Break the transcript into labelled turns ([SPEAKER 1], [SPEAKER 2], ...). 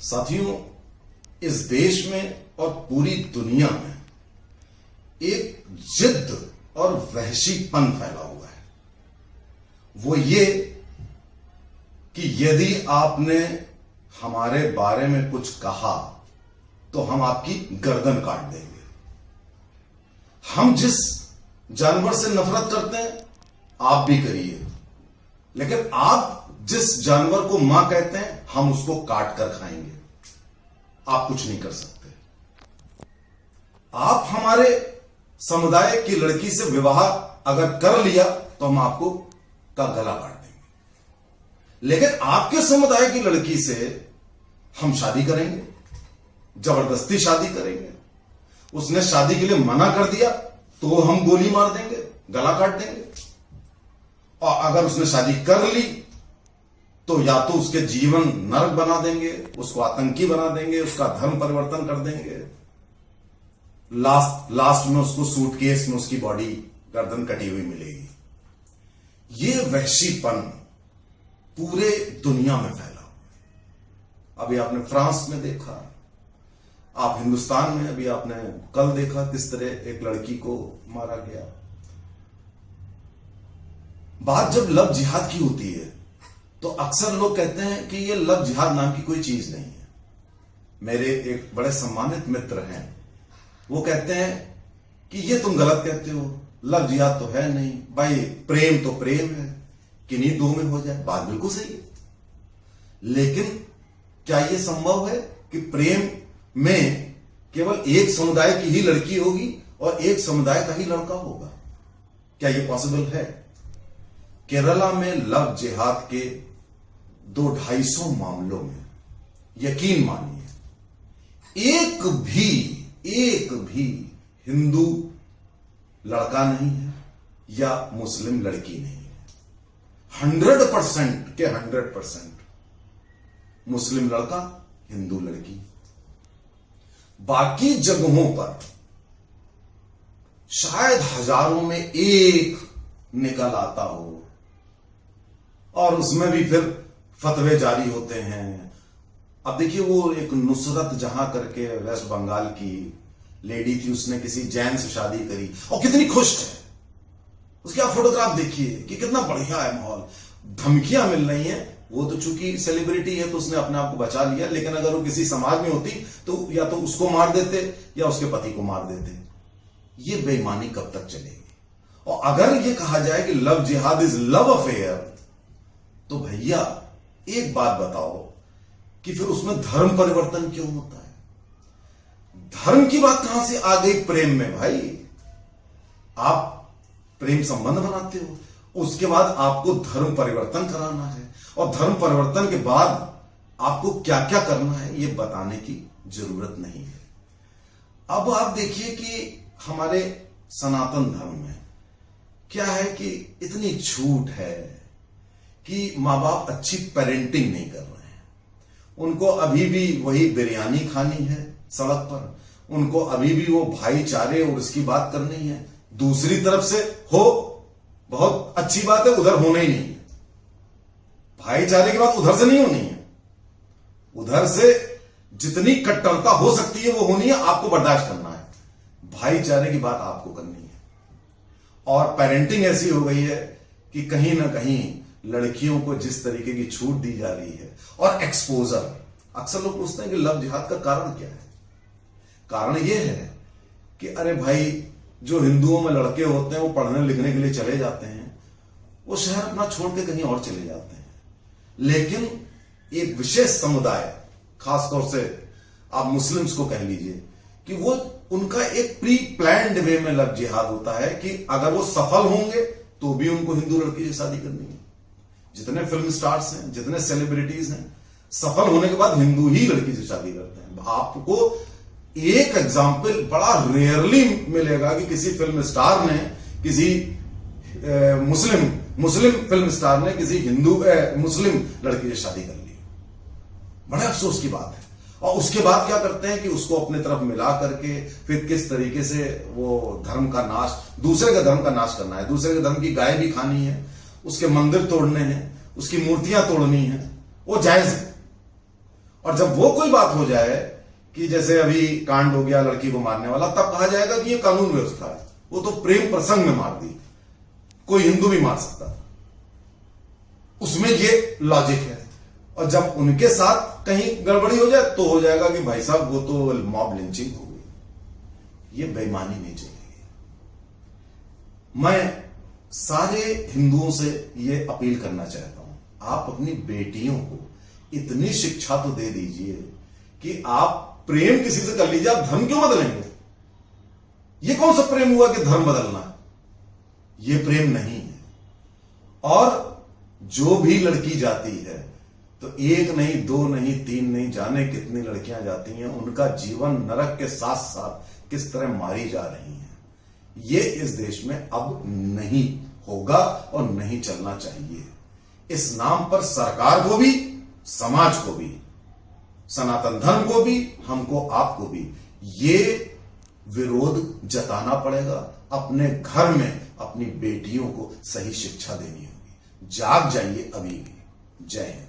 [SPEAKER 1] साथियों, इस देश में और पूरी दुनिया में एक जिद्द और वहशीपन फैला हुआ है। वो ये कि यदि आपने हमारे बारे में कुछ कहा तो हम आपकी गर्दन काट देंगे। हम जिस जानवर से नफरत करते हैं आप भी करिए, लेकिन आप जिस जानवर को मां कहते हैं हम उसको काट कर खाएंगे। आप कुछ नहीं कर सकते। आप हमारे समुदाय की लड़की से विवाह अगर कर लिया तो हम आपको का गला काट देंगे, लेकिन आपके समुदाय की लड़की से हम शादी करेंगे, जबरदस्ती शादी करेंगे। उसने शादी के लिए मना कर दिया तो हम गोली मार देंगे, गला काट देंगे। और अगर उसने शादी कर ली तो या तो उसके जीवन नरक बना देंगे, उसको आतंकी बना देंगे, उसका धर्म परिवर्तन कर देंगे। लास्ट में उसको सूटकेस में उसकी बॉडी गर्दन कटी हुई मिलेगी। ये वहशीपन पूरे दुनिया में फैला हुआ। अभी आपने फ्रांस में देखा, आप हिंदुस्तान में अभी आपने कल देखा किस तरह एक लड़की को मारा गया। बात जब लव जिहाद की होती है तो अक्सर लोग कहते हैं कि ये लव जिहाद नाम की कोई चीज नहीं है। मेरे एक बड़े सम्मानित मित्र हैं, वो कहते हैं कि ये तुम गलत कहते हो, लव जिहाद तो है नहीं भाई, प्रेम तो प्रेम है, किन्हीं दो में हो जाए। बात बिल्कुल सही है, लेकिन क्या यह संभव है कि प्रेम में केवल एक समुदाय की ही लड़की होगी और एक समुदाय का ही लड़का होगा? क्या यह पॉसिबल है? केरला में लव जिहाद के 200-250 मामलों में यकीन मानिए एक भी हिंदू लड़का नहीं है या मुस्लिम लड़की नहीं है। 100% के 100% मुस्लिम लड़का, हिंदू लड़की। बाकी जगहों पर शायद हजारों में एक निकल आता हो और उसमें भी फिर फतवे जारी होते हैं। अब देखिए, वो एक नुसरत जहां करके वेस्ट बंगाल की लेडी थी, उसने किसी जैन से शादी करी और कितनी खुश है। उसके आप फोटोग्राफ देखिए कि कितना बढ़िया है माहौल। धमकियां मिल रही हैं, वो तो चूंकि सेलिब्रिटी है तो उसने अपने आप को बचा लिया, लेकिन अगर वो किसी समाज में होती तो या तो उसको मार देते या उसके पति को मार देते। ये बेईमानी कब तक चलेगी? और अगर ये कहा जाए कि लव जिहाद इज लव अफेयर, तो भैया एक बात बताओ कि फिर उसमें धर्म परिवर्तन क्यों होता है? धर्म की बात कहां से आ गई प्रेम में? भाई, आप प्रेम संबंध बनाते हो, उसके बाद आपको धर्म परिवर्तन कराना है, और धर्म परिवर्तन के बाद आपको क्या क्या करना है ये बताने की जरूरत नहीं है। अब आप देखिए कि हमारे सनातन धर्म में क्या है कि इतनी छूट है कि मां बाप अच्छी पेरेंटिंग नहीं कर रहे हैं। उनको अभी भी वही बिरयानी खानी है सड़क पर, उनको अभी भी वो भाईचारे और उसकी बात करनी है। दूसरी तरफ से हो, बहुत अच्छी बात है, उधर होना ही नहीं है। भाईचारे की बात उधर से नहीं होनी है, उधर से जितनी कट्टरता हो सकती है वो होनी है, आपको बर्दाश्त करना है। भाईचारे की बात आपको करनी है। और पेरेंटिंग ऐसी हो गई है कि कहीं ना कहीं लड़कियों को जिस तरीके की छूट दी जा रही है और एक्सपोजर, अक्सर लोग पूछते हैं कि लव जिहाद का कारण क्या है? कारण यह है कि अरे भाई, जो हिंदुओं में लड़के होते हैं वो पढ़ने लिखने के लिए चले जाते हैं, वो शहर अपना छोड़ के कहीं और चले जाते हैं। लेकिन एक विशेष समुदाय, खासतौर से आप मुस्लिम्स को कह लीजिए, कि वो उनका एक प्री प्लान्ड वे में लव जिहाद होता है कि अगर वो सफल होंगे तो भी उनको हिंदू लड़की से शादी करनी है। जितने फिल्म स्टार्स हैं, जितने सेलिब्रिटीज हैं, सफल होने के बाद हिंदू ही लड़की से शादी करते हैं। आपको एक एग्जाम्पल बड़ा रेयरली मिलेगा कि किसी फिल्म स्टार ने किसी मुस्लिम फिल्म स्टार ने किसी हिंदू मुस्लिम लड़की से शादी कर ली। बड़े अफसोस की बात है। और उसके बाद क्या करते हैं कि उसको अपने तरफ मिला करके फिर किस तरीके से वो धर्म का नाश, दूसरे के धर्म का नाश करना है, दूसरे के धर्म की गाय भी खानी है, उसके मंदिर तोड़ने हैं, उसकी मूर्तियां तोड़नी है, वो जायज है। और जब वो कोई बात हो जाए कि जैसे अभी कांड हो गया लड़की को मारने वाला, तब कहा जाएगा कि ये कानून व्यवस्था है, वो तो प्रेम प्रसंग में मार दी, कोई हिंदू भी मार सकता, उसमें ये लॉजिक है। और जब उनके साथ कहीं गड़बड़ी हो जाए तो हो जाएगा कि भाई साहब वो तो मॉब लिंचिंग हो गई। ये बेईमानी नहीं चलेगी। मैं सारे हिंदुओं से ये अपील करना चाहता हूं, आप अपनी बेटियों को इतनी शिक्षा तो दे दीजिए कि आप प्रेम किसी से कर लीजिए, आप धर्म क्यों बदलेंगे? ये कौन सा प्रेम हुआ कि धर्म बदलना? ये प्रेम नहीं है। और जो भी लड़की जाती है तो एक नहीं, दो नहीं, तीन नहीं, जाने कितनी लड़कियां जाती हैं, उनका जीवन नरक के साथ साथ किस तरह मारी जा रही हैं। ये इस देश में अब नहीं होगा और नहीं चलना चाहिए। इस नाम पर सरकार को भी, समाज को भी, सनातन धर्म को भी, हमको आपको भी ये विरोध जताना पड़ेगा। अपने घर में अपनी बेटियों को सही शिक्षा देनी होगी। जाग जाइए अभी भी। जय हिंद।